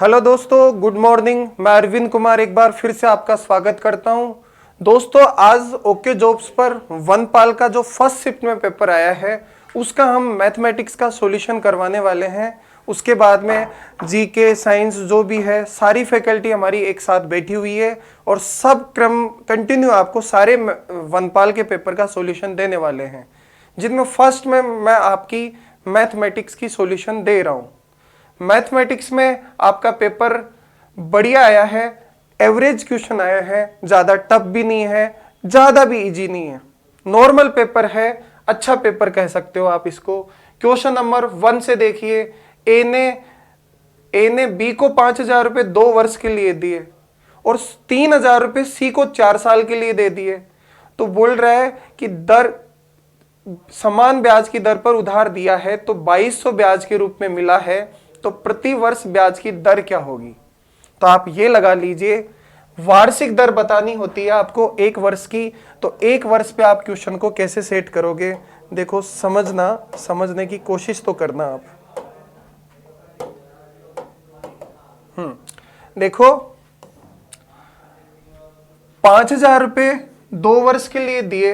Hello दोस्तों, good morning. मैं अरविंद कुमार एक बार फिर से आपका स्वागत करता हूं। दोस्तों, आज ओके जॉब्स पर वनपाल का जो फर्स्ट शिफ्ट में पेपर आया है उसका हम मैथमेटिक्स का सॉल्यूशन करवाने वाले हैं। उसके बाद में जीके साइंस जो भी है सारी फैकल्टी हमारी एक साथ बैठी हुई है और सब क्रम कंटिन्यू आपको सारे वनपाल के पेपर का सॉल्यूशन देने वाले हैं, जिनमें फर्स्ट में मैं आपकी मैथमेटिक्स की सॉल्यूशन दे रहा हूं। मैथमेटिक्स में आपका पेपर बढ़िया आया है, एवरेज क्वेश्चन आया है, ज़्यादा टफ भी नहीं है, ज़्यादा भी इजी नहीं है, नॉर्मल पेपर है, अच्छा पेपर कह सकते हो आप इसको। क्वेश्चन नंबर 1 से देखिए। ए ने बी को 5,000 रुपये 2 वर्ष के लिए दिए और 3,000 रुपये सी को 4 साल के लिए दे दिए। तो बोल रहा है कि दर समान ब्याज की दर पर उधार दिया है तो 2200 ब्याज के रूप में मिला है, तो प्रति वर्ष ब्याज की दर क्या होगी। तो आप ये लगा लीजिए, वार्षिक दर बतानी होती है आपको एक वर्ष की, तो एक वर्ष पे आप क्वेश्चन को कैसे सेट करोगे। देखो, समझने की कोशिश तो करना आप। देखो, 5,000 रुपये 2 वर्ष के लिए दिए,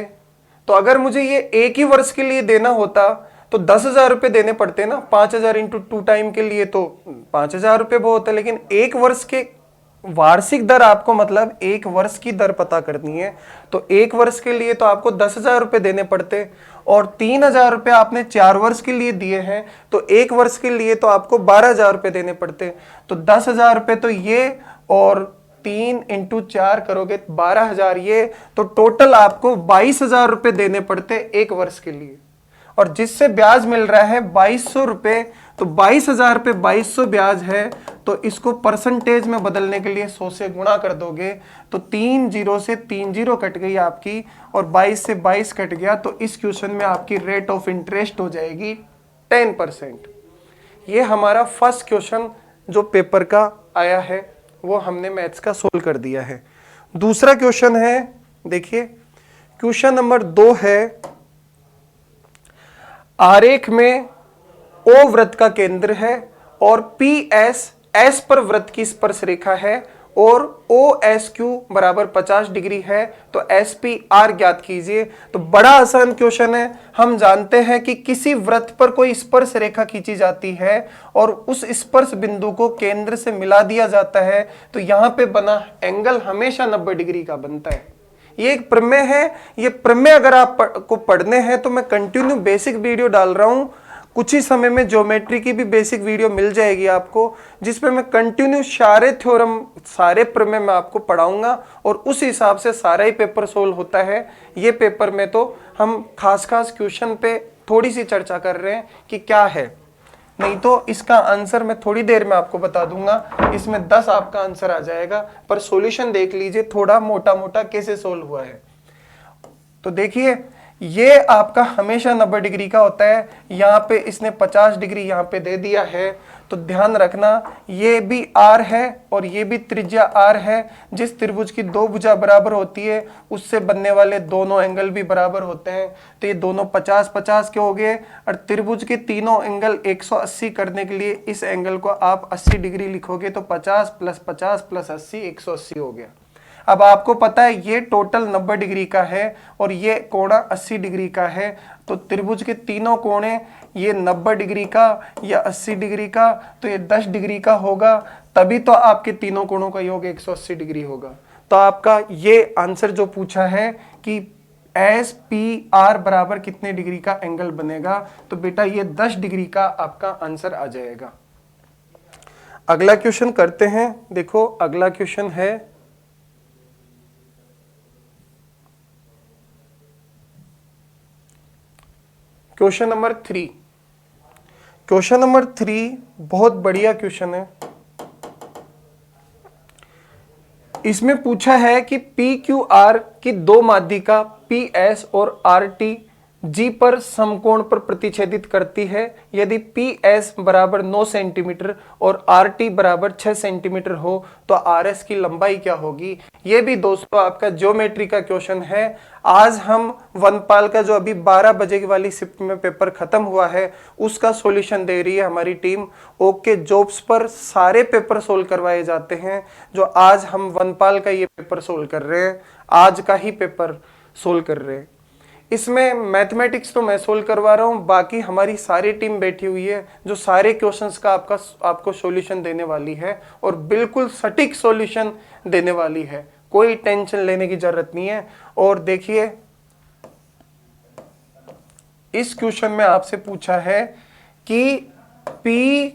तो अगर मुझे ये एक ही वर्ष के लिए देना होता तो 10,000 रुपये देने पड़ते ना। 5,000 इंटू 2 टाइम के लिए तो 5,000 रुपये बहुत है, लेकिन एक वर्ष के वार्षिक दर आपको मतलब एक वर्ष की दर पता करनी है, तो एक वर्ष के लिए तो आपको 10,000 रुपये देने पड़ते और 3,000 रुपये आपने 4 वर्ष के लिए दिए हैं, तो एक वर्ष के लिए तो आपको 12,000 रुपये देने पड़ते। तो 10,000 रुपये तो ये और 3 इंटू 4 करोगे 12,000 ये, तो टोटल आपको 22,000 रुपये देने पड़ते एक वर्ष के लिए। और जिससे ब्याज मिल रहा है 2200 रुपये, तो 22,000 पे 2200 ब्याज है, तो इसको परसेंटेज में बदलने के लिए 100 से गुणा कर दोगे तो 3 जीरो से 3 जीरो कट गई आपकी और 22 से 22 कट गया, तो इस क्वेश्चन में आपकी रेट ऑफ इंटरेस्ट हो जाएगी 10%। ये हमारा फर्स्ट क्वेश्चन जो पेपर का आया है वो हमने मैथ्स का सोल्व कर दिया है। दूसरा क्वेश्चन है, देखिए क्वेश्चन नंबर 2 है। आरेख में ओ वृत्त का केंद्र है और पी एस पर वृत्त की स्पर्श रेखा है और ओ एस क्यू बराबर 50 डिग्री है, तो एस पी आर ज्ञात कीजिए। तो बड़ा आसान क्वेश्चन है। हम जानते हैं कि किसी वृत्त पर कोई स्पर्श रेखा खींची जाती है और उस स्पर्श बिंदु को केंद्र से मिला दिया जाता है, तो यहां पे बना एंगल हमेशा 90 डिग्री का बनता है। ये एक प्रमेय है। ये प्रमेय अगर आप को पढ़ने हैं तो मैं कंटिन्यू बेसिक वीडियो डाल रहा हूं। कुछ ही समय में ज्योमेट्री की भी बेसिक वीडियो मिल जाएगी आपको, जिसपे मैं कंटिन्यू सारे थ्योरम सारे प्रमेय मैं आपको पढ़ाऊंगा और उस हिसाब से सारा ही पेपर सोल्व होता है। ये पेपर में तो हम खास क्वेश्चन पे थोड़ी सी चर्चा कर रहे हैं कि क्या है, नहीं तो इसका आंसर मैं थोड़ी देर में आपको बता दूंगा। इसमें 10 आपका आंसर आ जाएगा, पर सॉल्यूशन देख लीजिए थोड़ा मोटा मोटा कैसे सोल्व हुआ है। तो देखिए, ये आपका हमेशा 90 डिग्री का होता है। यहाँ पे इसने 50 डिग्री यहाँ पे दे दिया है, तो ध्यान रखना ये भी आर है और ये भी त्रिज्या आर है। जिस त्रिभुज की 2 भुजा बराबर होती है उससे बनने वाले दोनों एंगल भी बराबर होते हैं, तो ये दोनों 50-50 के हो गए। और त्रिभुज के तीनों एंगल 180 करने के लिए इस एंगल को आप 80 डिग्री लिखोगे, तो 50 + 50 + 80 180 हो गया। अब आपको पता है ये टोटल 90 डिग्री का है और ये कोण 80 डिग्री का है, तो त्रिभुज के तीनों कोणे ये 90 डिग्री का या 80 डिग्री का, तो ये 10 डिग्री का होगा, तभी तो आपके तीनों कोणों का योग 180 डिग्री होगा। तो आपका ये आंसर जो पूछा है कि एस पी आर बराबर कितने डिग्री का एंगल बनेगा, तो बेटा ये 10 डिग्री का आपका आंसर आ जाएगा। अगला क्वेश्चन करते हैं। देखो, अगला क्वेश्चन है क्वेश्चन नंबर 3। क्वेश्चन नंबर 3 बहुत बढ़िया क्वेश्चन है। इसमें पूछा है कि पी क्यू आर की 2 माध्यिका पी एस और आर टी जी पर समकोण पर प्रतिच्छेदित करती है। यदि पी एस बराबर 9 सेंटीमीटर और आर टी बराबर 6 सेंटीमीटर हो तो आर एस की लंबाई क्या होगी। ये भी दोस्तों आपका ज्योमेट्री का क्वेश्चन है। आज हम वनपाल का जो अभी 12 बजे वाली शिफ्ट में पेपर खत्म हुआ है उसका सॉल्यूशन दे रही है हमारी टीम। ओके जॉब्स पर सारे पेपर सोल्व करवाए जाते हैं। जो आज हम वनपाल का ये पेपर सोल्व कर रहे हैं, आज का ही पेपर सोल्व कर रहे हैं। इसमें मैथमेटिक्स तो मैं सोल्व करवा रहा हूं, बाकी हमारी सारी टीम बैठी हुई है जो सारे क्वेश्चंस का आपको सॉल्यूशन देने वाली है और बिल्कुल सटीक सॉल्यूशन देने वाली है। कोई टेंशन लेने की जरूरत नहीं है। और देखिए इस क्वेश्चन में आपसे पूछा है कि पी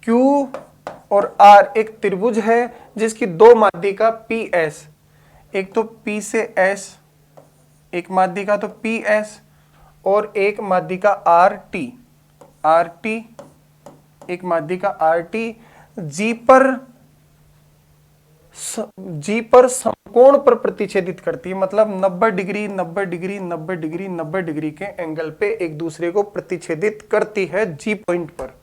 क्यू और आर एक त्रिभुज है जिसकी दो माध्यिका पी एस, एक तो पी से एस, एक माध्यिका तो पी एस और एक माध्यिका आर टी, एक माध्यिका आर टी जी पर समकोण पर प्रतिच्छेदित करती है। मतलब 90 डिग्री 90 डिग्री 90 डिग्री 90 डिग्री के एंगल पे एक दूसरे को प्रतिच्छेदित करती है जी पॉइंट पर।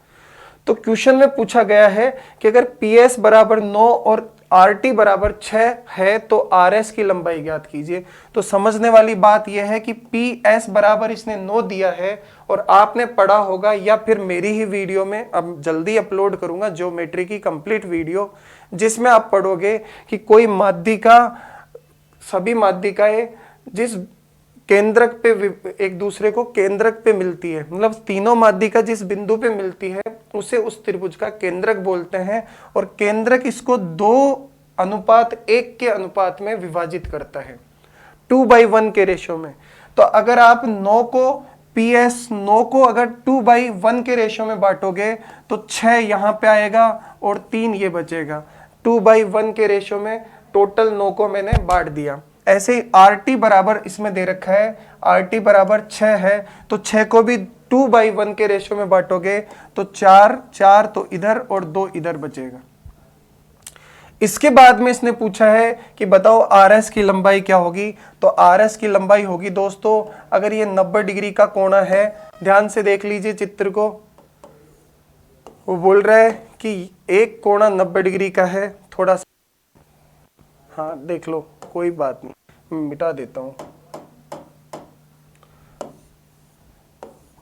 तो क्वेश्चन में पूछा गया है कि अगर पी एस बराबर 9 और आर टी बराबर 6 है तो आर एस की लंबाई ज्ञात कीजिए। तो समझने वाली बात यह है कि पी एस बराबर इसने 9 दिया है और आपने पढ़ा होगा या फिर मेरी ही वीडियो में अब जल्दी अपलोड करूंगा ज्योमेट्री की कंप्लीट वीडियो, जिसमें आप पढ़ोगे कि कोई माध्यिका, सभी माध्यिकाएं जिस केंद्रक पे एक दूसरे को केंद्रक पे मिलती है, मतलब तीनों माध्यिका जिस बिंदु पे मिलती है उसे उस त्रिभुज का केंद्रक बोलते हैं। और केंद्रक इसको 2:1 के अनुपात में विभाजित करता है, 2:1 के रेशो में। तो अगर आप 9 को पी एस 9 को अगर 2:1 के रेशो में बांटोगे तो 6 यहां पे आएगा और 3 ये बचेगा। 2:1 के रेशो में टोटल 9 को मैंने बांट दिया। ऐसे ही आर टी बराबर इसमें दे रखा है, आर टी बराबर 6 है तो 6 को भी 2:1 के रेशो में बांटोगे तो 4 तो इधर और 2 इधर बचेगा। इसके बाद में इसने पूछा है कि बताओ आर एस की लंबाई क्या होगी। तो आर एस की लंबाई होगी दोस्तों, अगर ये 90 डिग्री का कोणा है, ध्यान से देख लीजिए चित्र को, वो बोल रहा है कि एक कोणा 90 डिग्री का है, थोड़ा सा हाँ देख लो, कोई बात नहीं, मैं मिटा देता हूं।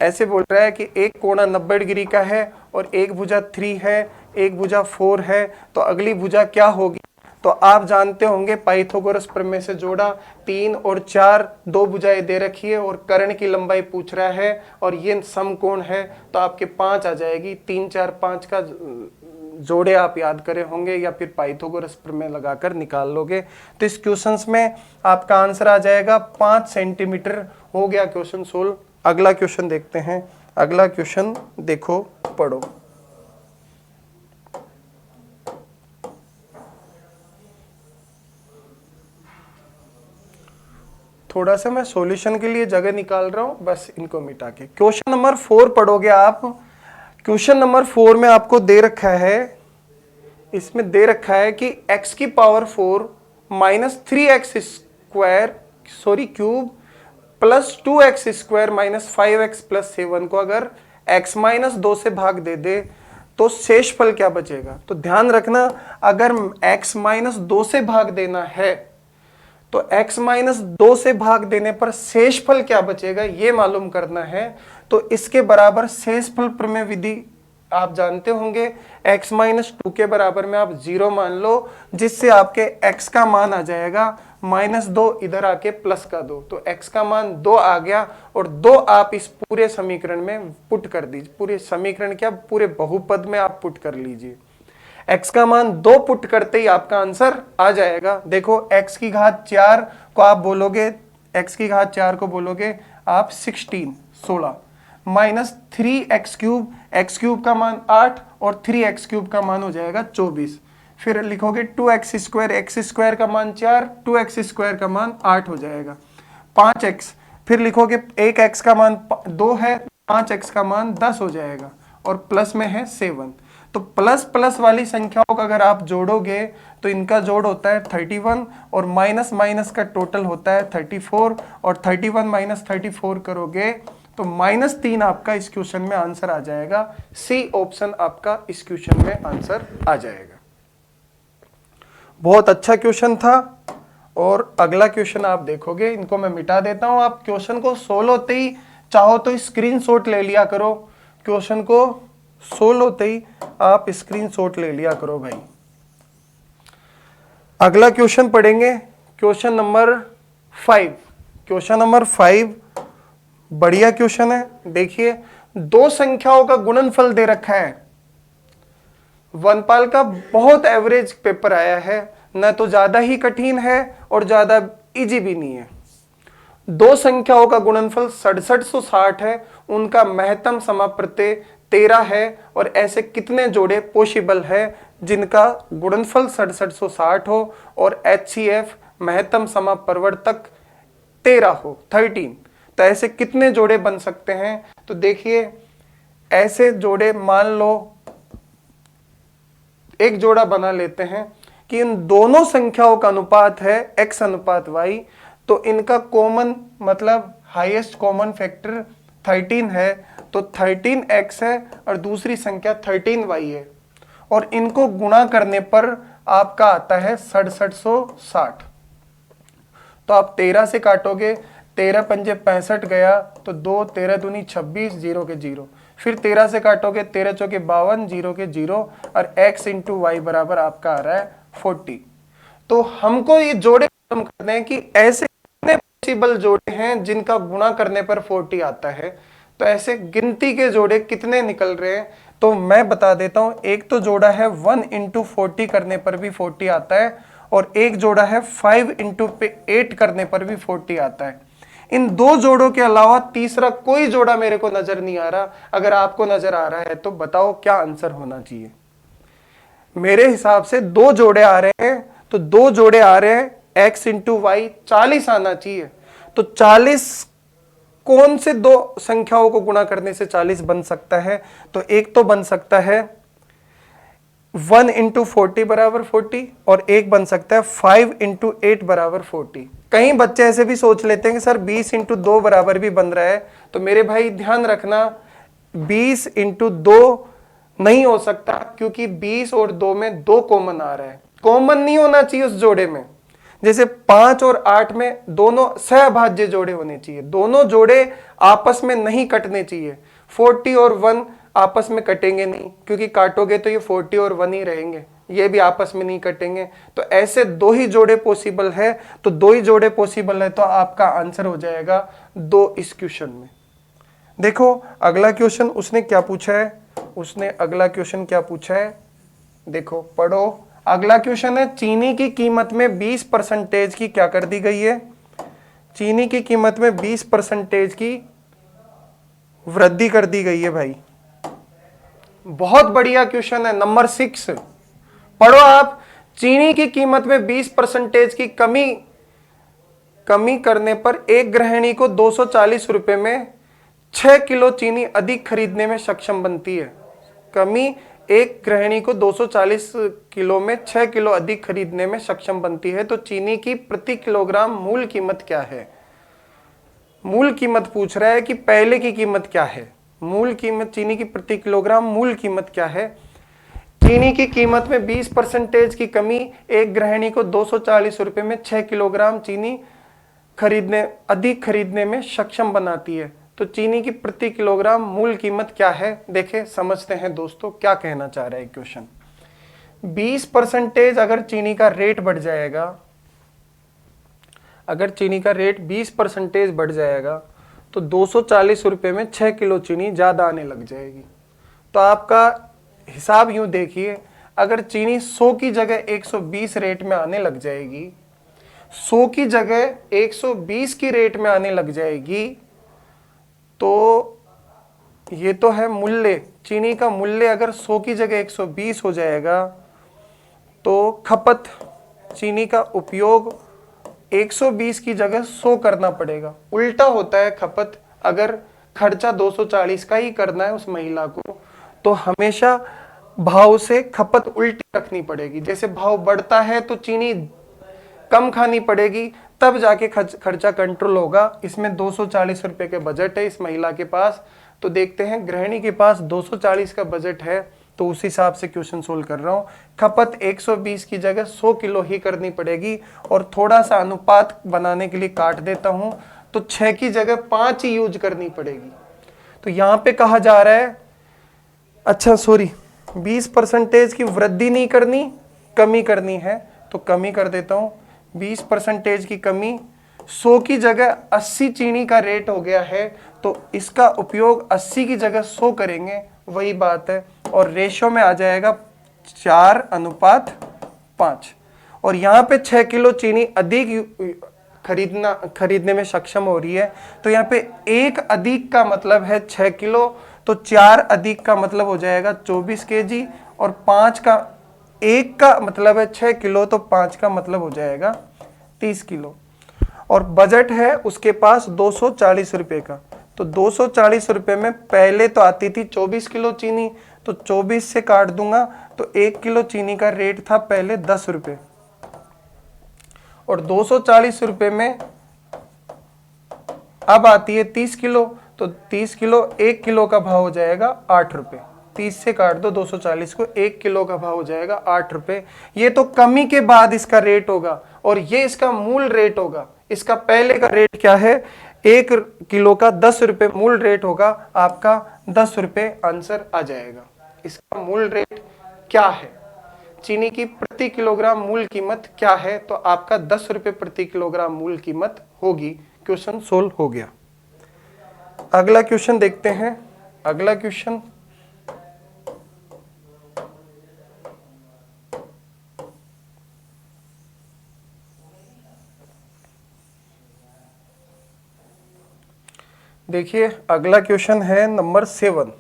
ऐसे बोल रहा है कि एक कोणा 90 डिग्री का है और एक भुजा 3 है, एक भुजा 4 है, तो अगली भुजा क्या होगी। तो आप जानते होंगे पाइथागोरस प्रमेय से जोड़ा, 3 और 4 दो भुजाएं दे रखी है और कर्ण की लंबाई पूछ रहा है और ये समकोण है तो आपके 5 आ जाएगी। 3 4 5 का जोड़े आप याद करे होंगे या फिर पाइथागोरस प्रमेय लगाकर निकाल लोगे। तो इस क्वेश्चन में आपका आंसर आ जाएगा 5 सेंटीमीटर। हो गया क्वेश्चन सोल्व। अगला क्वेश्चन देखते हैं। अगला क्वेश्चन देखो, पढ़ो। थोड़ा सा मैं सॉल्यूशन के लिए जगह निकाल रहा हूं, बस इनको मिटा के। क्वेश्चन नंबर 4 पढ़ोगे आप। क्वेश्चन नंबर 4 में आपको दे रखा है, इसमें दे रखा है कि x की power 4 minus 3x square cube plus 2x square minus 5x plus 7 को अगर x माइनस 2 से भाग दे दे तो शेषफल क्या बचेगा। तो ध्यान रखना, अगर x माइनस 2 से भाग देना है तो x माइनस 2 से भाग देने पर शेषफल क्या बचेगा ये मालूम करना है। तो इसके बराबर शेषफल प्रमेय विधि आप जानते होंगे। x माइनस 2 के बराबर में आप 0 मान लो, जिससे आपके x का मान आ जाएगा -2, इधर आके प्लस का 2, तो x का मान 2 आ गया और 2 आप इस पूरे समीकरण में पुट कर दीजिए। पूरे समीकरण क्या, पूरे बहुपद में आप पुट कर लीजिए। x का मान 2 पुट करते ही आपका आंसर आ जाएगा। देखो x की घात 4 को आप बोलोगे, x की घात 4 को बोलोगे आप 16 minus 3x cube, x cube का मान 8 और 3x क्यूब का मान हो जाएगा 24। फिर लिखोगे 2x स्क्वायर, x स्क्वायर का मान 4, 2x स्क्वायर का मान 8 हो जाएगा 5x। फिर लिखोगे 1x का मान 2 है, 5x का मान 10 हो जाएगा और प्लस में है 7। तो प्लस प्लस वाली संख्याओं का अगर आप जोड़ोगे तो इनका जोड़ होता है 31 और माइनस माइनस का टोटल होता है 34 और 31 माइनस 34 करोगे तो -3 आपका इस क्वेश्चन में आंसर आ जाएगा। सी ऑप्शन आपका इस क्वेश्चन में आंसर आ जाएगा। बहुत अच्छा क्वेश्चन था। और अगला क्वेश्चन आप देखोगे, इनको मैं मिटा देता हूं। आप क्वेश्चन को सोल्व होते ही चाहो तो स्क्रीनशॉट ले लिया करो, क्वेश्चन को सोल्व होते ही आप स्क्रीनशॉट ले लिया करो भाई। अगला क्वेश्चन पढ़ेंगे, क्वेश्चन नंबर 5। क्वेश्चन नंबर 5 बढ़िया क्वेश्चन है। देखिए, दो संख्याओं का गुणनफल दे रखा है। वनपाल का बहुत एवरेज पेपर आया है, न तो ज्यादा ही कठिन है और ज्यादा इजी भी नहीं है। दो संख्याओं का गुणनफल 6760 है, उनका महत्तम समाप्रत्यय 13 है और ऐसे कितने जोड़े पॉसिबल है जिनका गुणनफल 6760 हो और HCF महत्तम समापरिवर्तक 13 हो 13। तो ऐसे कितने जोड़े बन सकते हैं? तो देखिए, ऐसे जोड़े मान लो एक जोड़ा बना लेते हैं कि इन दोनों संख्याओं का अनुपात है x अनुपात y, तो इनका कॉमन मतलब हाईएस्ट कॉमन फैक्टर 13 है, तो 13x है और दूसरी संख्या 13y है और इनको गुणा करने पर आपका आता है 6760। तो आप 13 से काटोगे, 13 पंजे 65 गया तो 2, 13 दूनी 26, 0 के 0। फिर 13 से काटोगे, 13 चौके 52, 0 के 0 और x इंटू वाई बराबर आपका आ रहा है 40। तो हमको ये जोड़े खत्म करने हैं कि ऐसे कितने पॉसिबल जोड़े हैं जिनका गुणा करने पर 40 आता है। तो ऐसे गिनती के जोड़े कितने निकल रहे हैं तो मैं बता देता हूं। एक तो जोड़ा है 1 इंटू 40 करने पर भी 40 आता है और एक जोड़ा है 5 इंटू 8 करने पर भी 40 आता है। इन दो जोड़ों के अलावा तीसरा कोई जोड़ा मेरे को नजर नहीं आ रहा। अगर आपको नजर आ रहा है तो बताओ क्या आंसर होना चाहिए। मेरे हिसाब से दो जोड़े आ रहे हैं, तो दो जोड़े आ रहे हैं x इंटू वाई 40 आना चाहिए। तो 40 कौन से दो संख्याओं को गुणा करने से 40 बन सकता है? तो एक तो बन सकता है 1 इंटू 40 बराबर 40 और एक बन सकता है 5 इंटू 8 बराबर 40। कई बच्चे ऐसे भी सोच लेते हैं कि सर 20 इंटू 2 बराबर भी बन रहा है। तो मेरे भाई ध्यान रखना, 20 इंटू 2 नहीं हो सकता क्योंकि 20 और 2 में 2 कॉमन आ रहा है। कॉमन नहीं होना चाहिए उस जोड़े में। जैसे 5 और 8 में दोनों सहभाज्य जोड़े होने चाहिए, दोनों जोड़े आपस में नहीं कटने चाहिए। 40 और 1 आपस में कटेंगे नहीं क्योंकि काटोगे तो ये 40 और 1 ही रहेंगे, ये भी आपस में नहीं कटेंगे। तो ऐसे दो ही जोड़े पॉसिबल है, तो दो ही जोड़े पॉसिबल है तो आपका आंसर हो जाएगा 2 इस क्वेश्चन में। देखो अगला क्वेश्चन उसने क्या पूछा है, उसने अगला क्वेश्चन क्या पूछा है, देखो पढ़ो। अगला क्वेश्चन है चीनी की कीमत में 20% की क्या कर दी गई है? चीनी की कीमत में 20% की वृद्धि कर दी गई है भाई। बहुत बढ़िया क्वेश्चन है। नंबर 6 पढ़ो आप। चीनी की कीमत में 20% की कमी करने पर एक गृहिणी को 240 रुपए में 6 किलो चीनी अधिक खरीदने में सक्षम बनती है। कमी एक गृहिणी को 240 किलो में 6 किलो अधिक खरीदने में सक्षम बनती है। तो चीनी की प्रति किलोग्राम मूल कीमत क्या है? मूल कीमत पूछ रहा है कि पहले की कीमत क्या है। मूल कीमत चीनी की प्रति किलोग्राम मूल कीमत क्या है? चीनी की कीमत में 20% की कमी एक गृहिणी को 240 रुपए में 6 किलोग्राम चीनी अधिक खरीदने में सक्षम बनाती है। तो चीनी की प्रति किलोग्राम मूल कीमत क्या है? देखें समझते हैं दोस्तों क्या कहना चाह रहा है क्वेश्चन। 20% अगर चीनी का रेट बढ़ जाएगा, अगर चीनी का रेट 20% बढ़ जाएगा तो 240 रुपए में 6 किलो चीनी ज्यादा आने लग जाएगी। तो आपका हिसाब यूं देखिए, अगर चीनी 100 की जगह 120 रेट में आने लग जाएगी, 100 की जगह 120 की रेट में आने लग जाएगी, तो ये तो है मूल्य। चीनी का मूल्य अगर 100 की जगह 120 हो जाएगा तो खपत चीनी का उपयोग 120 की जगह 100 करना पड़ेगा। उल्टा होता है खपत। अगर खर्चा 240 का ही करना है उस महिला को तो हमेशा भाव से खपत उल्टी रखनी पड़ेगी। जैसे भाव बढ़ता है तो चीनी कम खानी पड़ेगी, तब जाके खर्चा कंट्रोल होगा। इसमें 240 रुपए के बजट है इस महिला के पास। तो देखते हैं, गृहिणी के पास 240 का बजट है, तो उस हिसाब से क्वेश्चन सोल्व कर रहा हूं। खपत 120 की जगह 100 किलो ही करनी पड़ेगी, और थोड़ा सा अनुपात बनाने के लिए काट देता हूं, तो 6 की जगह 5 ही यूज करनी पड़ेगी। तो यहां पे कहा जा रहा है, अच्छा सॉरी, 20% की वृद्धि नहीं करनी, कमी करनी है, तो कमी कर देता हूं। 20% की कमी, 100 की जगह 80 चीनी का रेट हो गया है, तो इसका उपयोग 80 की जगह 100 करेंगे, वही बात है। और रेशो में आ जाएगा 4:5। और यहाँ पे 6 किलो चीनी अधिक खरीदने में सक्षम हो रही है, तो यहाँ पे 1 अधिक का मतलब है 6 किलो, तो 4 अधिक का मतलब हो जाएगा 24 केजी, और 5 का 1 का मतलब है 6 किलो, तो 5 का मतलब हो जाएगा 30 किलो। और बजट है उसके पास 240 रुपए का। तो 240 रुपए में पहले तो आती थी 24 किलो चीनी, तो 24 से काट दूंगा, तो 1 किलो चीनी का रेट था पहले 10 रुपए, और 240 रुपए में अब आती है 30 किलो, तो 30 किलो 1 किलो का भाव हो जाएगा 8 रुपए। 30 से काट दो 240 को, 1 किलो का भाव हो जाएगा 8 रुपए। ये तो कमी के बाद इसका रेट होगा, और ये इसका मूल रेट होगा। इसका पहले का रेट क्या है, 1 किलो का 10 रुपए मूल रेट होगा, आपका 10 रुपए आंसर आ जाएगा। इसका मूल रेट क्या है, चीनी की प्रति किलोग्राम मूल कीमत क्या है, तो आपका 10 रुपए प्रति किलोग्राम मूल कीमत होगी। क्वेश्चन सोल्व हो गया। अगला क्वेश्चन देखते हैं। अगला क्वेश्चन, देखिए अगला क्वेश्चन है नंबर 7।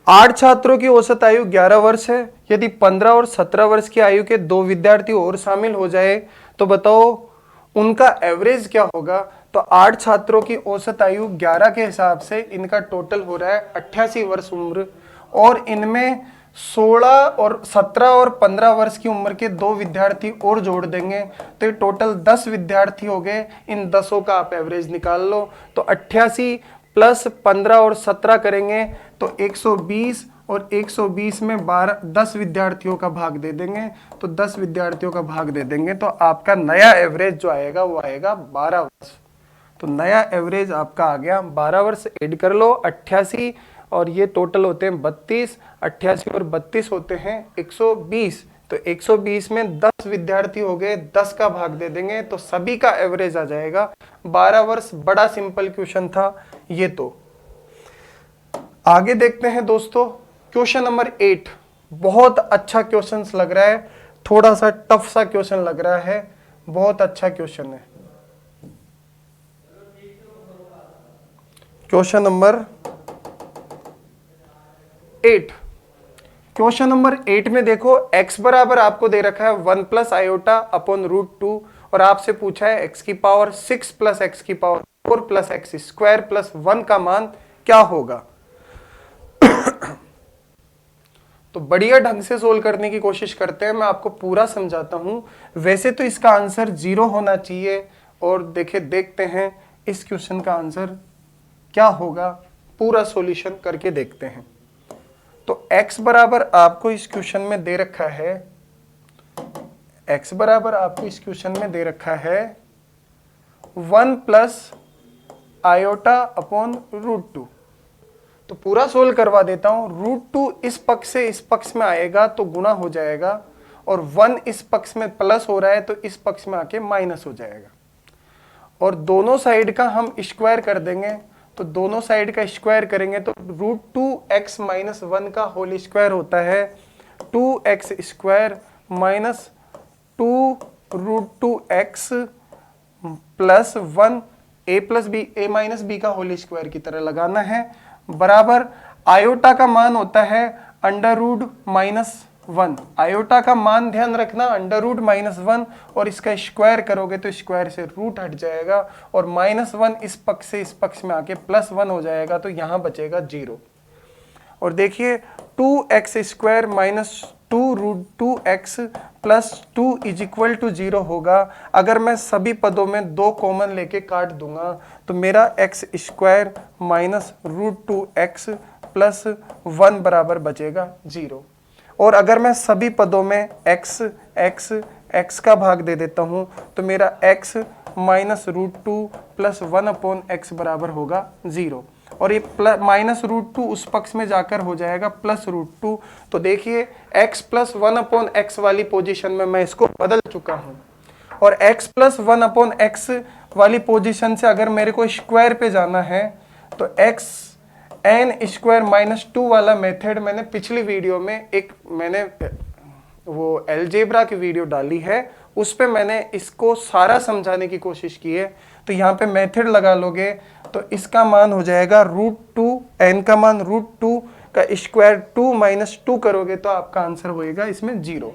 8 छात्रों की औसत आयु 11 वर्ष है। यदि 15 और 17 वर्ष की आयु के 2 विद्यार्थी और शामिल हो जाए, तो बताओ उनका एवरेज क्या होगा। तो 8 छात्रों की औसत आयु 11 के हिसाब से इनका टोटल हो रहा है 88 वर्ष उम्र, और इनमें 16 और 17 और 15 वर्ष की उम्र के 2 विद्यार्थी और जोड़ देंगे, तो ये टोटल 10 विद्यार्थी हो गए। इन 10 का आप एवरेज निकाल लो। तो 88 प्लस 15 और 17 करेंगे तो 120, और 120 में 10 विद्यार्थियों का भाग दे देंगे, तो 10 विद्यार्थियों का भाग दे देंगे, तो आपका नया एवरेज जो आएगा वो आएगा 12 वर्ष। तो नया एवरेज आपका आ गया 12 वर्ष। ऐड कर लो 88, और ये टोटल होते हैं 32, 88 और 32 होते हैं 120। तो 120 में 10 विद्यार्थी हो गए, 10 का भाग दे देंगे, तो सभी का एवरेज आ जाएगा 12 वर्ष। बड़ा सिंपल क्वेश्चन था ये। तो आगे देखते हैं दोस्तों, क्वेश्चन नंबर 8। बहुत अच्छा क्वेश्चन लग रहा है, थोड़ा सा टफ सा क्वेश्चन लग रहा है, बहुत अच्छा क्वेश्चन है। Question number 8। क्वेश्चन नंबर 8 में देखो, x बराबर आपको दे रखा है 1 प्लस आयोटा अपॉन √2, और आपसे पूछा है x की पावर 6 प्लस x की power 4 plus x square plus 1 का मान क्या होगा। तो बढ़िया ढंग से सोल्व करने की कोशिश करते हैं, मैं आपको पूरा समझाता हूं। वैसे तो इसका आंसर 0 होना चाहिए, और देखते हैं इस क्वेश्चन का आंसर क्या होगा, पूरा सॉल्यूशन करके देखते हैं। तो x बराबर आपको इस क्वेश्चन में दे रखा है, x बराबर आपको इस क्वेश्चन में दे रखा है 1 प्लस आयोटा अपॉन √2। तो पूरा सोल्व करवा देता हूं। √2 इस पक्ष से इस पक्ष में आएगा तो गुना हो जाएगा, और 1 इस पक्ष में प्लस हो रहा है तो इस पक्ष में आके माइनस हो जाएगा, और दोनों साइड का हम स्क्वायर कर देंगे। तो दोनों साइड का स्क्वायर करेंगे तो √2x माइनस 1 का होल स्क्वायर होता है 2x square minus 2√2x plus 1, a plus B, a minus B का होल स्क्वायर की तरह लगाना है, बराबर आयोटा का मान होता है √-1। आयोटा का मान ध्यान रखना √-1, और इसका स्क्वायर करोगे तो स्क्वायर से रूट हट जाएगा, और -1 इस पक्ष से इस पक्ष में आके +1 हो जाएगा, तो यहां बचेगा 0। और देखिए 2x² minus 2√2x plus 2 is equal to 0 होगा। अगर मैं सभी पदों में 2 कॉमन लेके काट दूंगा तो मेरा x² माइनस √2x प्लस 1 बराबर बचेगा 0। और अगर मैं सभी पदों में x का भाग दे देता हूं तो मेरा x माइनस √2 प्लस 1/x बराबर होगा 0। और ये -√2 उस पक्ष में जाकर हो जाएगा +√2। तो देखिए x प्लस 1/x वाली पोजीशन में मैं इसको बदल चुका हूं। और x प्लस 1/x वाली पोजीशन से अगर मेरे को स्क्वायर पे जाना है तो x n² माइनस 2 वाला मेथड मैंने पिछली वीडियो में मैंने वो अलजेब्रा की वीडियो डाली है, उस पे मैंने इसको सारा समझाने की कोशिश की है। तो यहाँ पे मेथड लगा लोगे तो इसका मान हो जाएगा √2, n का मान √2 का स्क्वायर 2 माइनस 2 करोगे तो आपका आंसर होएगा इसमें 0।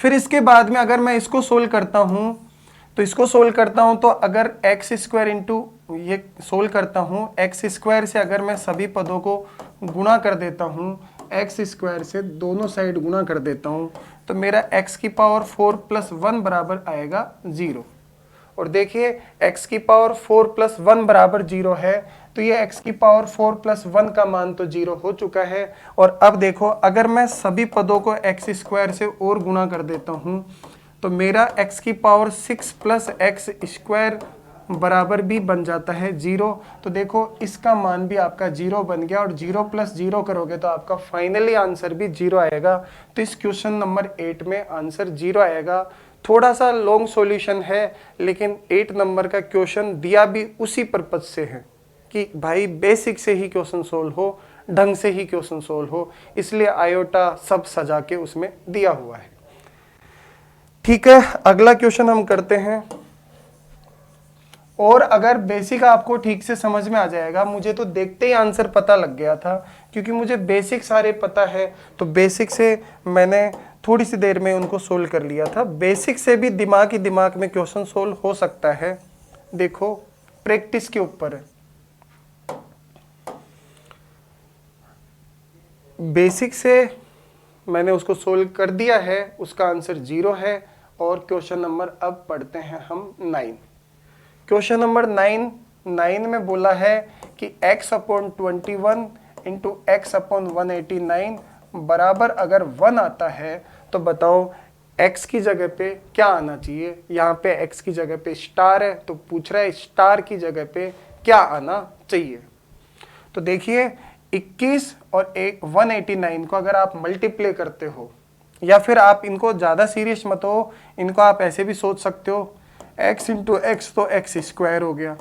फिर इसके बाद में अगर मैं इसको सोल्व करता हूं तो अगर x² इंटू ये सोल्व करता हूं, x² से अगर मैं सभी पदों को गुणा कर देता हूं, x² से दोनों साइड गुणा कर देता हूं तो मेरा x की पावर 4 प्लस 1 बराबर आएगा 0। और देखिए x की पावर 4 प्लस 1 बराबर 0 है तो ये x की पावर 4 प्लस 1 का मान तो 0 हो चुका है। और अब देखो अगर मैं सभी पदों को x² से और गुणा कर देता हूं तो मेरा x की पावर 6 प्लस x² बराबर भी बन जाता है 0। तो देखो इसका मान भी आपका 0 बन गया और 0 प्लस 0 करोगे तो आपका फाइनली आंसर भी 0 आएगा। तो इस क्वेश्चन नंबर 8 में आंसर 0 आएगा। थोड़ा सा लॉन्ग सॉल्यूशन है लेकिन 8 नंबर का क्वेश्चन दिया भी उसी पर्पज से है कि भाई बेसिक से ही क्वेश्चन सोल्व हो, ढंग से ही क्वेश्चन सोल्व हो, इसलिए आयोटा सब सजा के उसमें दिया हुआ है। ठीक है, अगला क्वेश्चन हम करते हैं। और अगर बेसिक आपको ठीक से समझ में आ जाएगा, मुझे तो देखते ही आंसर पता लग गया था क्योंकि मुझे बेसिक सारे पता है, तो बेसिक से मैंने थोड़ी सी देर में उनको सोल्व कर लिया था। बेसिक से भी दिमाग में क्वेश्चन सोल्व हो सकता है, देखो प्रैक्टिस के ऊपर है। बेसिक से मैंने उसको सोल्व कर दिया है, उसका आंसर 0 है। और क्वेश्चन नंबर अब पढ़ते हैं हम 9। क्वेश्चन नंबर 9 में बोला है कि x/21 इंटू x/189 बराबर अगर 1 आता है तो बताओ x की जगह पे क्या आना चाहिए। यहाँ पे x की जगह पे स्टार है तो पूछ रहा है स्टार की जगह पे क्या आना चाहिए। तो देखिए 21 और 189 को अगर आप मल्टीप्लाई करते हो, या फिर आप इनको ज़्यादा सीरियस मत हो, इनको आप ऐसे भी सोच सकते हो x इंटू एक्स तो x² हो गया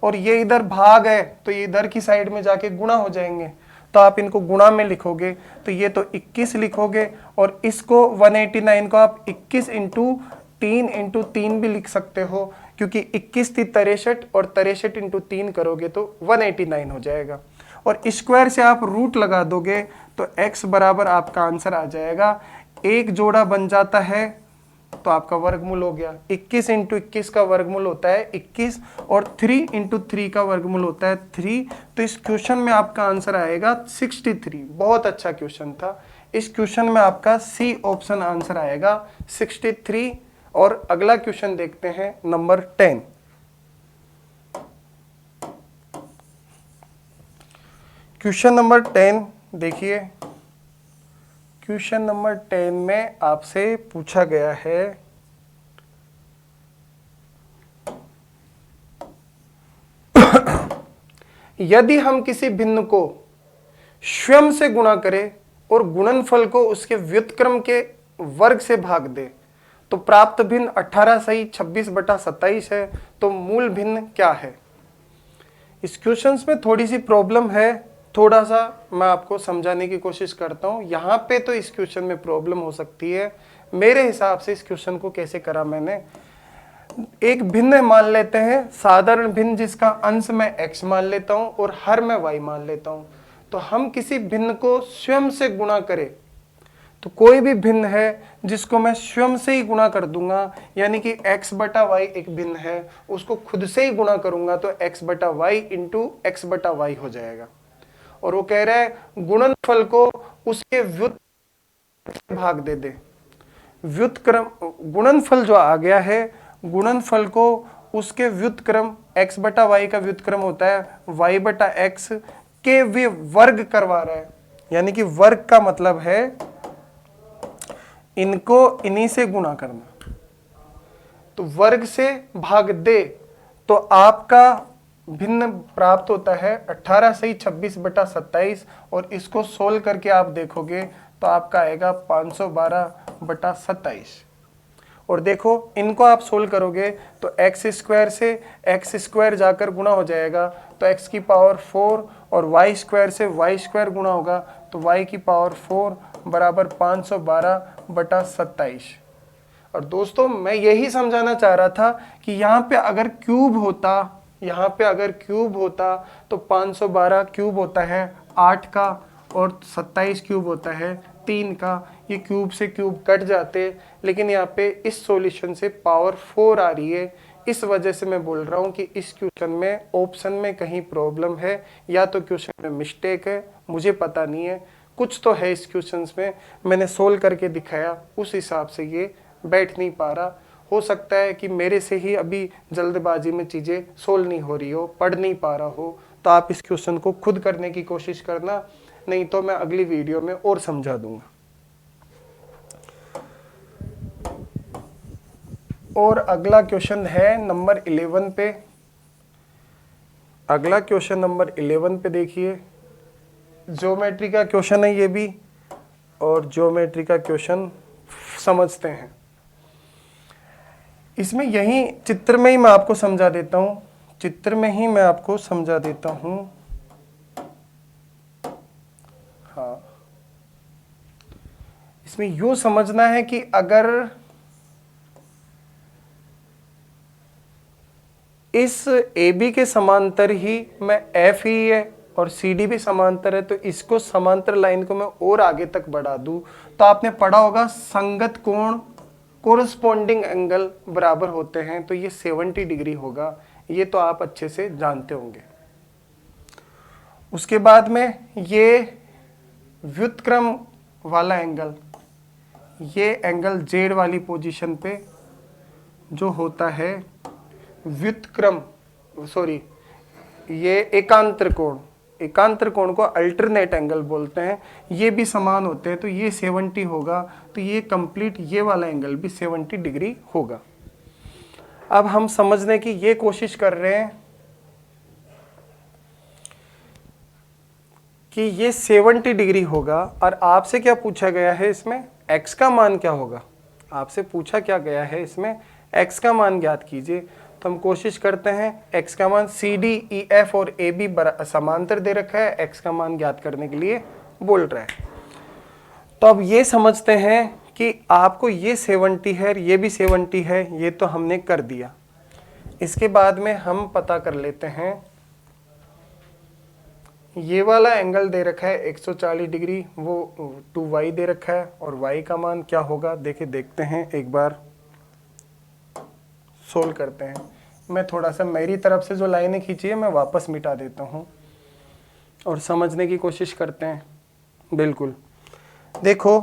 और ये इधर भाग है तो ये इधर की साइड में जाके गुणा हो जाएंगे, तो आप इनको गुणा में लिखोगे तो ये तो 21 लिखोगे और इसको 189 को आप 21 इंटू 3 भी लिख सकते हो क्योंकि 21 थी 63 और 63 इंटू 3 करोगे तो 189 हो जाएगा। और स्क्वायर से आप रूट लगा दोगे तो x बराबर आपका आंसर आ जाएगा, एक जोड़ा बन जाता है तो आपका वर्गमूल हो गया। 21 इंटू 21 का वर्गमूल होता है 21 और 3 इंटू 3 का वर्गमूल होता है 3। तो इस क्वेश्चन में आपका आंसर आएगा 63। बहुत अच्छा क्वेश्चन था। इस क्वेश्चन में आपका सी ऑप्शन आंसर आएगा 63। और अगला क्वेश्चन देखते हैं नंबर 10। क्वेश्चन नंबर 10 देखिए, क्वेश्चन नंबर 10 में आपसे पूछा गया है यदि हम किसी भिन्न को स्वयं से गुणा करें और गुणनफल को उसके व्युत्क्रम के वर्ग से भाग दे तो प्राप्त भिन्न 18 सही 26/27 है, तो मूल भिन्न क्या है। इस क्वेश्चन में थोड़ी सी प्रॉब्लम है, थोड़ा सा मैं आपको समझाने की कोशिश करता हूं। यहाँ पे तो इस क्वेश्चन में प्रॉब्लम हो सकती है। मेरे हिसाब से इस क्वेश्चन को कैसे करा मैंने, एक भिन्न मान लेते हैं, साधारण भिन्न जिसका अंश मैं x मान लेता हूं और हर मैं y मान लेता हूं। तो हम किसी भिन्न को स्वयं से गुणा करें तो कोई भी भिन्न है जिसको मैं स्वयं से ही गुणा कर दूंगा, यानी कि x/y एक भिन्न है, उसको खुद से ही गुणा करूंगा तो x/y इंटू x/y हो जाएगा। और वो कह रहा है गुणनफल को उसके व्युत्क्रम से भाग दे। व्युत्क्रम गुणनफल जो आ गया है, गुणनफल को उसके व्युत्क्रम x बटा वाई का व्युत्क्रम होता है y बटा x के वे वर्ग करवा रहा है। यानी कि वर्ग का मतलब है इनको इन्हीं से गुणा करना। तो वर्ग से भाग दे तो आपका भिन्न प्राप्त होता है 18 सही 26 बटा 27 और इसको सोल्व करके आप देखोगे तो आपका आएगा 512 बटा 27। और देखो इनको आप सोल्व करोगे तो एक्स स्क्वायर से एक्स स्क्वायर जाकर गुणा हो जाएगा तो एक्स की पावर 4 और वाई स्क्वायर से वाई स्क्वायर गुणा होगा तो वाई की पावर 4 बराबर 512 बटा 27। और दोस्तों मैं यही समझाना चाह रहा था कि यहाँ पे अगर क्यूब होता, यहाँ पे अगर क्यूब होता तो 512 क्यूब होता है 8 का और 27 क्यूब होता है 3 का। ये क्यूब से क्यूब कट जाते, लेकिन यहाँ पे इस सॉल्यूशन से पावर 4 आ रही है। इस वजह से मैं बोल रहा हूँ कि इस क्वेश्चन में ऑप्शन में कहीं प्रॉब्लम है, या तो क्वेश्चन में मिस्टेक है, मुझे पता नहीं है, कुछ तो है इस क्वेश्चन में। मैंने सोल्व करके दिखाया, उस हिसाब से ये बैठ नहीं पा रहा। हो सकता है कि मेरे से ही अभी जल्दबाजी में चीज़ें सोल्व नहीं हो रही हो, पढ़ नहीं पा रहा हो, तो आप इस क्वेश्चन को खुद करने की कोशिश करना, नहीं तो मैं अगली वीडियो में और समझा दूंगा। और अगला क्वेश्चन है नंबर 11 पे। अगला क्वेश्चन नंबर 11 पे देखिए, ज्योमेट्री का क्वेश्चन है ये भी, और ज्योमेट्री का क्वेश्चन समझते हैं। इसमें यही चित्र में ही मैं आपको समझा देता हूँ, चित्र में ही मैं आपको समझा देता हूँ। हाँ, इसमें यूं समझना है कि अगर इस AB के समांतर ही मैं FE है और CD भी समांतर है, तो इसको समांतर लाइन को मैं और आगे तक बढ़ा दूं तो आपने पढ़ा होगा संगत कोण कोरस्पॉन्डिंग एंगल बराबर होते हैं, तो ये 70 डिग्री होगा। ये तो आप अच्छे से जानते होंगे। उसके बाद में ये व्युत्क्रम वाला एंगल, ये एंगल Z वाली पोजीशन पे जो होता है व्युत्क्रम, सॉरी ये एकांतर कोण, एकांतर कोण को अल्टरनेट एंगल बोलते हैं, ये भी समान होते हैं, तो ये 70 होगा। तो ये कंप्लीट ये वाला एंगल भी 70 डिग्री होगा। अब हम समझने की ये कोशिश कर रहे हैं कि ये 70 डिग्री होगा, और आपसे क्या पूछा गया है इसमें, x का मान क्या होगा। आपसे पूछा क्या गया है इसमें, x का मान ज्ञात कीजिए। तो हम कोशिश करते हैं, x का मान CD, EF और AB समांतर दे रखा है, x का मान ज्ञात करने के लिए बोल रहा है। तो अब ये समझते हैं कि आपको ये 70 है, ये भी 70 है, ये तो हमने कर दिया। इसके बाद में हम पता कर लेते हैं, ये वाला एंगल दे रखा है 140 डिग्री, वो 2y दे रखा है, और y का मान क्या होगा देखिए, देखते हैं एक बार, सोल्व करते हैं। मैं थोड़ा सा मेरी तरफ से जो लाइनें खींची है मैं वापस मिटा देता हूँ और समझने की कोशिश करते हैं। बिल्कुल देखो,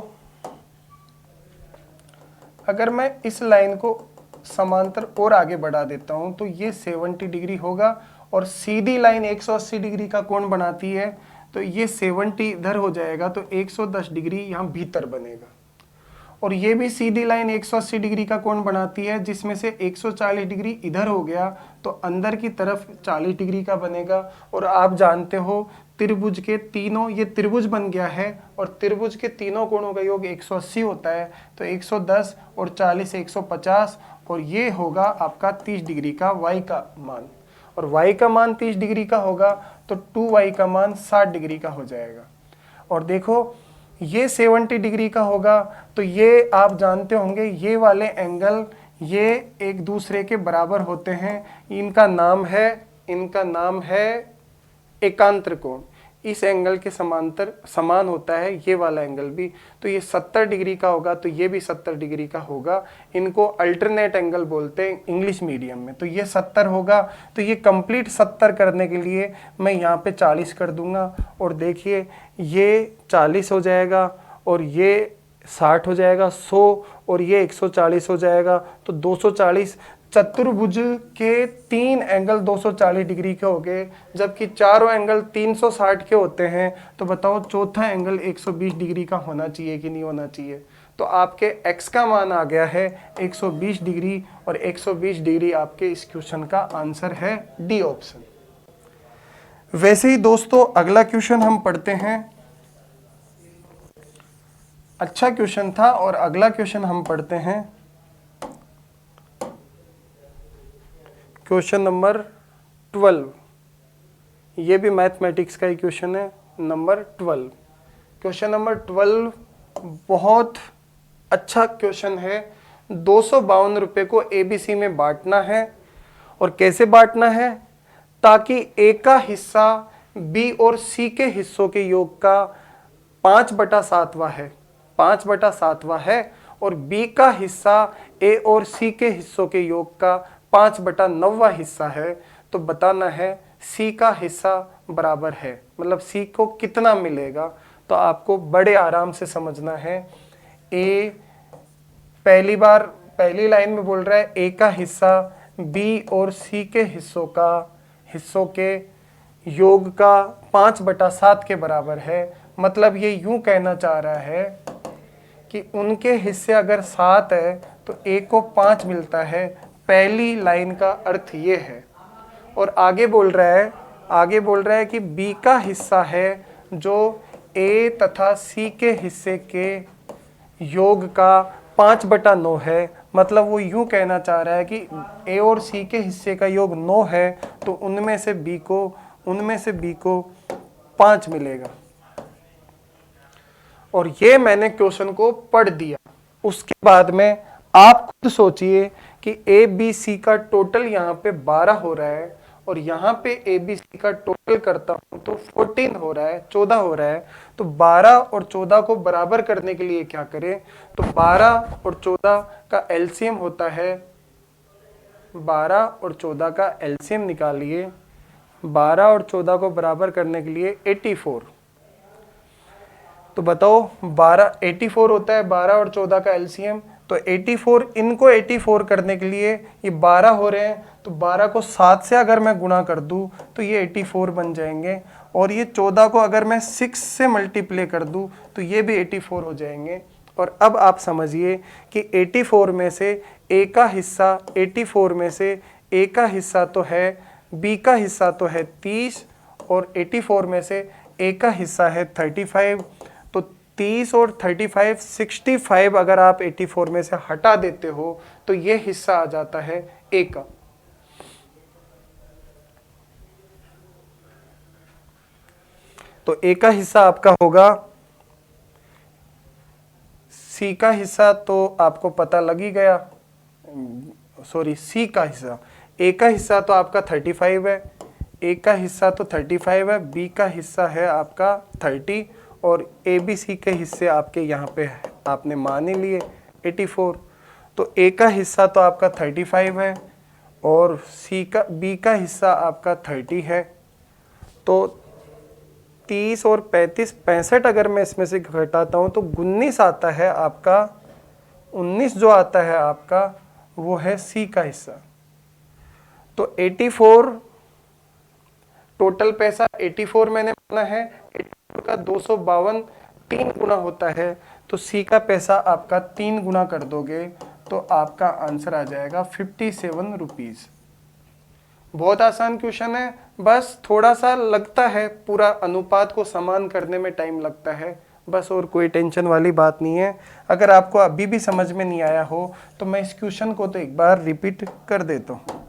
अगर मैं इस लाइन को समांतर और आगे बढ़ा देता हूँ तो ये 70 डिग्री होगा, और सीधी लाइन 180 डिग्री का कोण बनाती है, तो ये 70 इधर हो जाएगा, तो 110 डिग्री यहाँ भीतर बनेगा। और ये भी सीधी लाइन 180 डिग्री का कोण बनाती है, जिसमें से 140 डिग्री इधर हो गया, तो अंदर की तरफ 40 डिग्री का बनेगा। और आप जानते हो त्रिभुज के तीनों, ये त्रिभुज बन गया है, और त्रिभुज के तीनों कोणों का योग 180 होता है, तो 110 और 40 150, और ये होगा आपका 30 डिग्री का y का मान। और y का मान 30 डिग्री का होगा तो 2y का मान 60 डिग्री का हो जाएगा। और देखो ये 70 डिग्री का होगा, तो ये आप जानते होंगे ये वाले एंगल ये एक दूसरे के बराबर होते हैं। इनका नाम है एकांतर कोण। इस एंगल के समांतर समान होता है ये वाला एंगल भी, तो ये 70 डिग्री का होगा, तो ये भी 70 डिग्री का होगा। इनको अल्टरनेट एंगल बोलते हैं इंग्लिश मीडियम में। तो ये 70 होगा, तो ये कंप्लीट 70 करने के लिए मैं यहाँ पे 40 कर दूंगा, और देखिए ये 40 हो जाएगा और ये 60 हो जाएगा, 100 और ये 140 हो जाएगा, तो 240। चतुर्भुज के 3 एंगल 240 डिग्री के हो गए, जबकि चारों एंगल 360 के होते हैं। तो बताओ चौथा एंगल 120 डिग्री का होना चाहिए कि नहीं होना चाहिए। तो आपके x का मान आ गया है 120 डिग्री, और 120 डिग्री आपके इस क्वेश्चन का आंसर है डी ऑप्शन। वैसे ही दोस्तों अगला क्वेश्चन हम पढ़ते हैं। अच्छा क्वेश्चन था, और अगला क्वेश्चन हम पढ़ते हैं क्वेश्चन नंबर 12। ये भी मैथमेटिक्स का ही क्वेश्चन है, नंबर 12। क्वेश्चन नंबर 12 बहुत अच्छा क्वेश्चन है। 252 रुपये को ABC में बांटना है, और कैसे बांटना है, ताकि A का हिस्सा B और C के हिस्सों के योग का 5/7वां है, 5/7वां है, और B का हिस्सा A और C के हिस्सों के योग का 5/9वां हिस्सा है। तो बताना है C का हिस्सा बराबर है, मतलब C को कितना मिलेगा। तो आपको बड़े आराम से समझना है। A पहली लाइन में बोल रहा है A का हिस्सा B और C के हिस्सों के योग का 5/7 के बराबर है। मतलब ये यूं कहना चाह रहा है कि उनके हिस्से अगर 7 है तो A को 5 मिलता है। पहली लाइन का अर्थ ये है। और आगे बोल रहा है कि B का हिस्सा है जो A तथा C के हिस्से के योग का 5/9 है। मतलब वो यूं कहना चाह रहा है कि A और C के हिस्से का योग 9 है, तो उनमें से B को 5 मिलेगा। और ये मैंने क्वेश्चन को पढ़ दिया। उसके बाद में आप खुद सोचिए कि ABC का टोटल यहाँ पे 12 हो रहा है, और यहाँ पे ABC का टोटल करता हूँ तो 14 हो रहा है, 14 हो रहा है। तो 12 और 14 को बराबर करने के लिए क्या करें, तो 12 और 14 का एलसीएम होता है, 12 और 14 का एलसीएम निकालिए। 12 और 14 को बराबर करने के लिए 84। तो बताओ 84 होता है 12 और 14 का एलसीएम। तो 84, इनको 84 करने के लिए ये 12 हो रहे हैं, तो 12 को 7 से अगर मैं गुणा कर दूं तो ये 84 बन जाएंगे। और ये 14 को अगर मैं 6 से मल्टीप्लाई कर दूं तो ये भी 84 हो जाएंगे। और अब आप समझिए कि 84 में से A का हिस्सा 84 में से A का हिस्सा तो है, B का हिस्सा तो है 30, और 84 में से A का हिस्सा है 35। तो 30 और 35 65 अगर आप 84 में से हटा देते हो तो ये हिस्सा आ जाता है A का। तो A का हिस्सा आपका होगा, C का हिस्सा तो आपको पता लग ही गया, सॉरी C का हिस्सा, A का हिस्सा तो आपका 35 है, A का हिस्सा तो 35 है, B का हिस्सा है आपका 30, और ABC के हिस्से आपके यहाँ पे आपने मान ही लिए 84। तो A का हिस्सा तो आपका 35 है, और B का हिस्सा आपका 30 है। तो 30 और 35 65 अगर मैं इसमें से घटाता हूँ तो 19 आता है आपका। 19 जो आता है आपका वो है C का हिस्सा। तो 84 टोटल पैसा 84 मैंने माना है, 84 का 252 3 गुना होता है, तो C का पैसा आपका 3 गुना कर दोगे तो आपका आंसर आ जाएगा 57 रुपीज़। बहुत आसान क्वेश्चन है, बस थोड़ा सा लगता है, पूरा अनुपात को समान करने में टाइम लगता है बस, और कोई टेंशन वाली बात नहीं है। अगर आपको अभी भी समझ में नहीं आया हो तो मैं इस क्वेश्चन को तो एक बार रिपीट कर देता हूँ।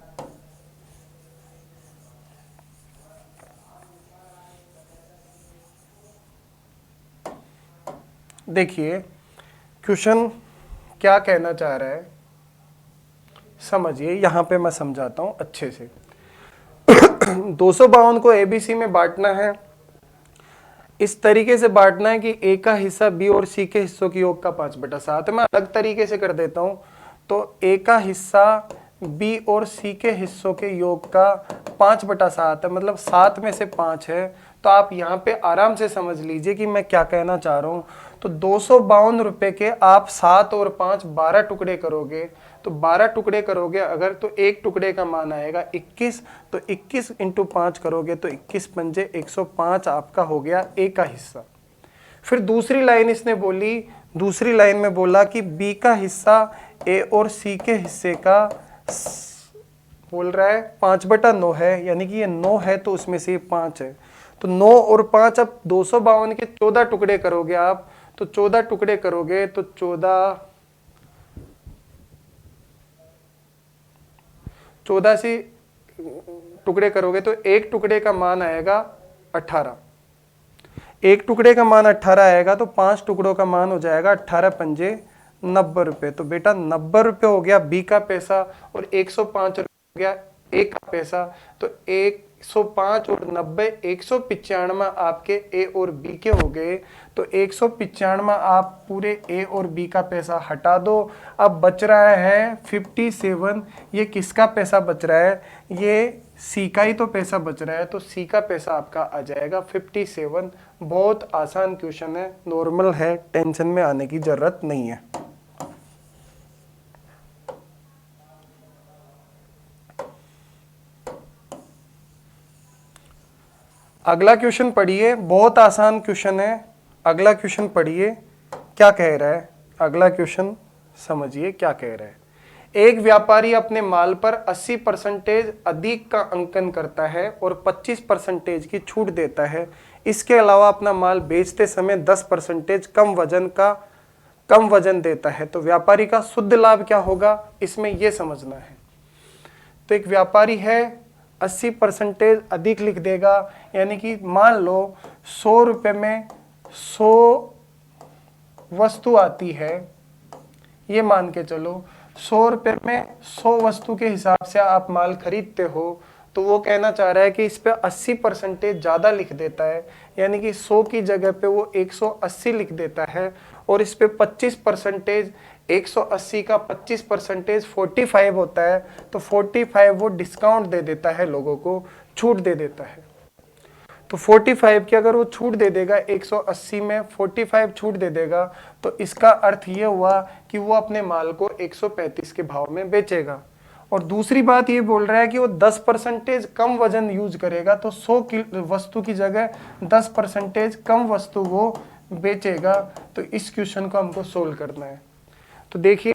देखिए क्वेश्चन क्या कहना चाह रहा है, समझिए, यहां पे मैं समझाता हूं अच्छे से। 252 को ABC में बांटना है, इस तरीके से बांटना है कि ए का हिस्सा बी और सी के हिस्सों की योग का 5/7 है। मैं अलग तरीके से कर देता हूं, तो ए का हिस्सा बी और सी के हिस्सों के योग का 5/7 है, मतलब 7 में से 5 है। तो आप यहाँ पे आराम से समझ लीजिए कि मैं क्या कहना चाह रहा हूँ। तो 252 रुपए के आप 7 और 5 12 टुकड़े करोगे, तो 12 टुकड़े करोगे अगर, तो एक टुकड़े का मान आएगा 21, तो 21 × 5 करोगे तो 21 पंजे 105 आपका हो गया ए का हिस्सा। फिर दूसरी लाइन इसने बोली, दूसरी लाइन में बोला कि बी का हिस्सा ए और सी के हिस्से का बोल रहा है 5/9 है, यानी कि ये 9 है तो उसमें से 5 है। तो 9 और 5, अब 252 के 14 टुकड़े करोगे आप, तो 14 टुकड़े करोगे तो 14 से टुकड़े करोगे तो एक टुकड़े का मान आएगा 18। एक टुकड़े का मान 18 आएगा तो 5 टुकड़ों का मान हो जाएगा 18 पंजे 90 रुपए। तो बेटा 90 रुपए हो गया बी का पैसा और 105 रुपए हो गया ए का पैसा। तो 105 और 90 195 आपके ए और बी के हो गए। तो 195 आप पूरे ए और बी का पैसा हटा दो। अब बच रहा है 57। ये किसका पैसा बच रहा है? ये सी का ही तो पैसा बच रहा है, तो सी का पैसा आपका आ जाएगा 57। बहुत आसान क्वेश्चन है, नॉर्मल है, टेंशन में आने की जरूरत नहीं है। अगला क्वेश्चन पढ़िए, बहुत आसान क्वेश्चन है। अगला क्वेश्चन पढ़िए क्या कह रहा है, अगला क्वेश्चन समझिए क्या कह रहा है। एक व्यापारी अपने माल पर 80% अधिक का अंकन करता है और 25% की छूट देता है। इसके अलावा अपना माल बेचते समय 10% कम वजन देता है, तो व्यापारी का शुद्ध लाभ क्या होगा, इसमें यह समझना है। तो एक व्यापारी है 80% अधिक लिख देगा, यानी कि मान लो 100 रुपये में 100 वस्तु आती है, ये मान के चलो 100 रुपये में 100 वस्तु के हिसाब से आप माल खरीदते हो। तो वो कहना चाह रहा है कि इस पे 80% ज़्यादा लिख देता है, यानी कि 100 की जगह पे वो 180 लिख देता है। और इस पे 25%, 180 का 25% 45 होता है, तो 45 वो डिस्काउंट दे देता है, लोगों को छूट दे देता है। तो 45 की अगर वो छूट दे देगा, 180 में 45 छूट दे देगा, तो इसका अर्थ ये हुआ कि वो अपने माल को 135 के भाव में बेचेगा। और दूसरी बात ये बोल रहा है कि वो 10% कम वजन यूज करेगा, तो 100 की वस्तु की जगह 10% कम वस्तु वो बेचेगा। तो इस क्वेश्चन को हमको सोल्व करना है। तो देखिए,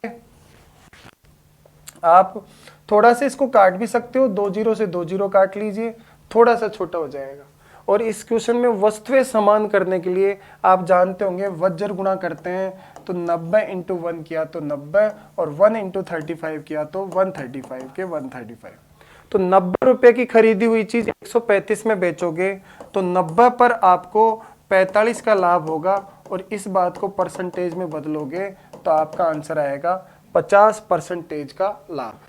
आप थोड़ा सा इसको काट भी सकते हो, 2 0 से 2 0 काट लीजिए, थोड़ा सा छोटा हो जाएगा। और इस क्वेश्चन में वस्तुएं समान करने के लिए आप जानते होंगे वज्र गुणा करते हैं। तो 90 × 1 किया तो 90, और 1 × 35 किया तो 135 के 135। तो 90 रुपए की खरीदी हुई चीज 135 में बेचोगे तो 90 पर आपको 45 का लाभ होगा, और इस बात को परसेंटेज में बदलोगे तो आपका आंसर आएगा 50% का लाभ।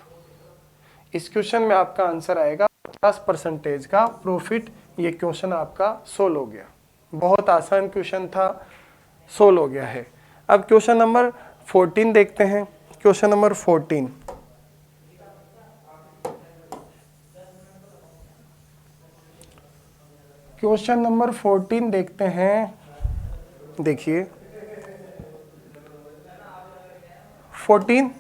इस क्वेश्चन में आपका आंसर आएगा 50% का प्रॉफिट। ये क्वेश्चन आपका सोल्व हो गया। बहुत आसान क्वेश्चन था, सोल्व हो गया है। अब क्वेश्चन नंबर 14 देखते हैं। क्वेश्चन नंबर 14, क्वेश्चन नंबर 14 देखते हैं। देखिए 14,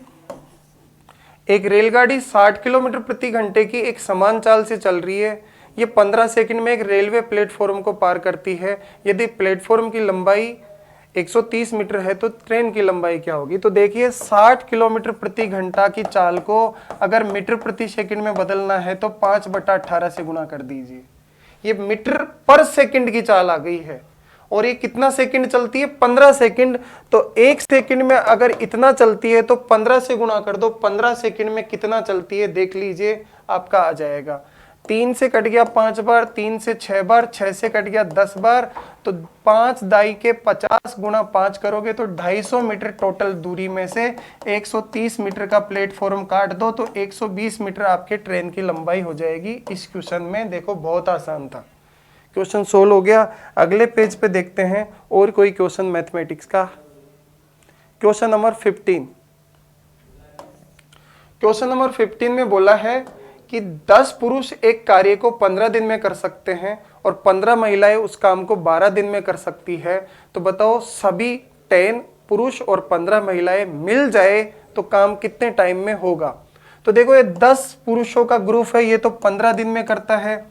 एक रेलगाड़ी 60 किलोमीटर प्रति घंटे की एक समान चाल से चल रही है। ये 15 सेकंड में एक रेलवे प्लेटफॉर्म को पार करती है। यदि प्लेटफॉर्म की लंबाई 130 मीटर है तो ट्रेन की लंबाई क्या होगी? तो देखिए 60 किलोमीटर प्रति घंटा की चाल को अगर मीटर प्रति सेकंड में बदलना है तो 5/18 से गुणा कर दीजिए। ये मीटर पर सेकंड की चाल आ गई है। और ये कितना सेकंड चलती है? 15 सेकंड। तो 1 सेकंड में अगर इतना चलती है तो 15 से गुणा कर दो। 15 सेकंड में कितना चलती है देख लीजिए, आपका आ जाएगा। 3 से कट गया 5 बार, 3 से 6 बार, 6 से कट गया 10 बार। तो 5 दाई के 50 गुणा 5 करोगे तो 250 मीटर टोटल दूरी में से 130 मीटर का प्लेटफॉर्म काट दो तो 120 मीटर आपके ट्रेन की लंबाई हो जाएगी। इस क्वेश्चन में देखो बहुत आसान था, क्वेश्चन सोल्व हो गया। अगले पेज पे देखते हैं और कोई क्वेश्चन मैथमेटिक्स का। Question number 15। क्वेश्चन नंबर 15 में बोला है कि 10 पुरुष एक कार्य को 15 दिन में कर सकते हैं और 15 महिलाएं उस काम को 12 दिन में कर सकती है। तो बताओ सभी 10 पुरुष और 15 महिलाएं मिल जाए तो काम कितने टाइम में होगा। तो देखो ये 10 पुरुषों का ग्रुप है, ये तो 15 दिन में करता है,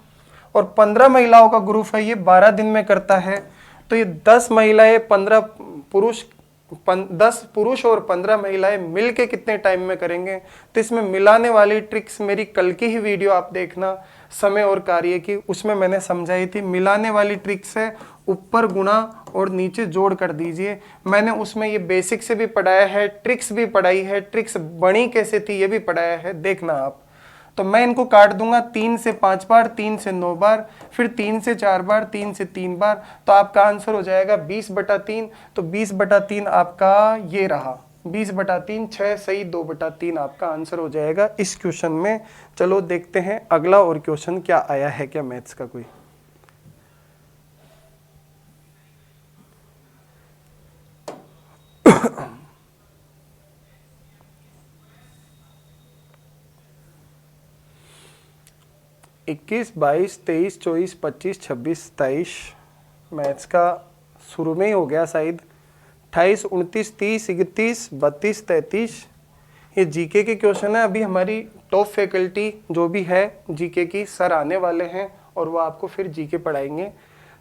और 15 महिलाओं का ग्रुप है, ये 12 दिन में करता है। तो ये 10 महिलाएं 10 पुरुष और 15 महिलाएं मिलके कितने टाइम में करेंगे। तो इसमें मिलाने वाली ट्रिक्स मेरी कल की ही वीडियो आप देखना, समय और कार्य की, उसमें मैंने समझाई थी। मिलाने वाली ट्रिक्स है ऊपर गुणा और नीचे जोड़ कर दीजिए। मैंने उसमें ये बेसिक से भी पढ़ाया है, ट्रिक्स भी पढ़ाई है, ट्रिक्स बनी कैसे थी ये भी पढ़ाया है, देखना आप। तो मैं इनको काट दूंगा 3 से 5 बार, 3 से 9 बार, फिर 3 से 4 बार, 3 से 3 बार। तो आपका आंसर हो जाएगा 20/3। तो 20/3 आपका ये रहा, 20/3, 6 सही 2/3 आपका आंसर हो जाएगा इस क्वेश्चन में। चलो देखते हैं अगला और क्वेश्चन क्या आया है, क्या मैथ्स का कोई। इक्कीस, 22, 23, 24, 25, 26, 27 मैथ्स का शुरू में ही हो गया शायद। 28, 29, 30, 31, 32, 33 ये जीके के क्वेश्चन है। अभी हमारी टॉप फैकल्टी जो भी है जीके की सर आने वाले हैं और वो आपको फिर जीके पढ़ाएंगे।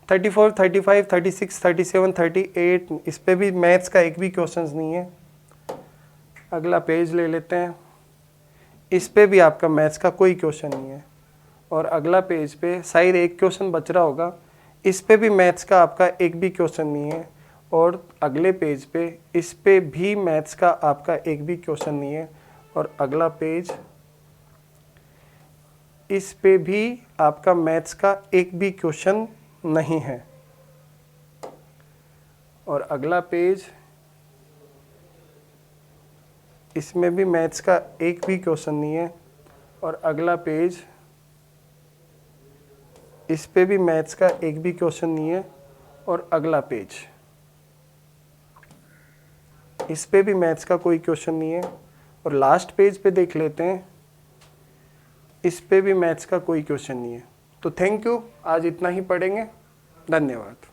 34, 35, 36, 37, 38 इस पे भी मैथ्स का एक भी क्वेश्चन नहीं है। अगला पेज ले लेते हैं, इस पे भी आपका मैथ्स का कोई क्वेश्चन नहीं है। और अगला पेज पे शायद एक क्वेश्चन बच रहा होगा, इस पे भी मैथ्स का आपका एक भी क्वेश्चन नहीं है। और अगले पेज पे इस पे भी मैथ्स का आपका एक भी क्वेश्चन नहीं है। और अगला पेज, इस पे भी आपका मैथ्स का एक भी क्वेश्चन नहीं है। और अगला पेज, इसमें भी मैथ्स का एक भी क्वेश्चन नहीं है। और अगला पेज, इस पे भी मैथ्स का एक भी क्वेश्चन नहीं है। और अगला पेज, इस पे भी मैथ्स का कोई क्वेश्चन नहीं है। और लास्ट पेज पे देख लेते हैं, इस पे भी मैथ्स का कोई क्वेश्चन नहीं है। तो थैंक यू, आज इतना ही पढ़ेंगे। धन्यवाद।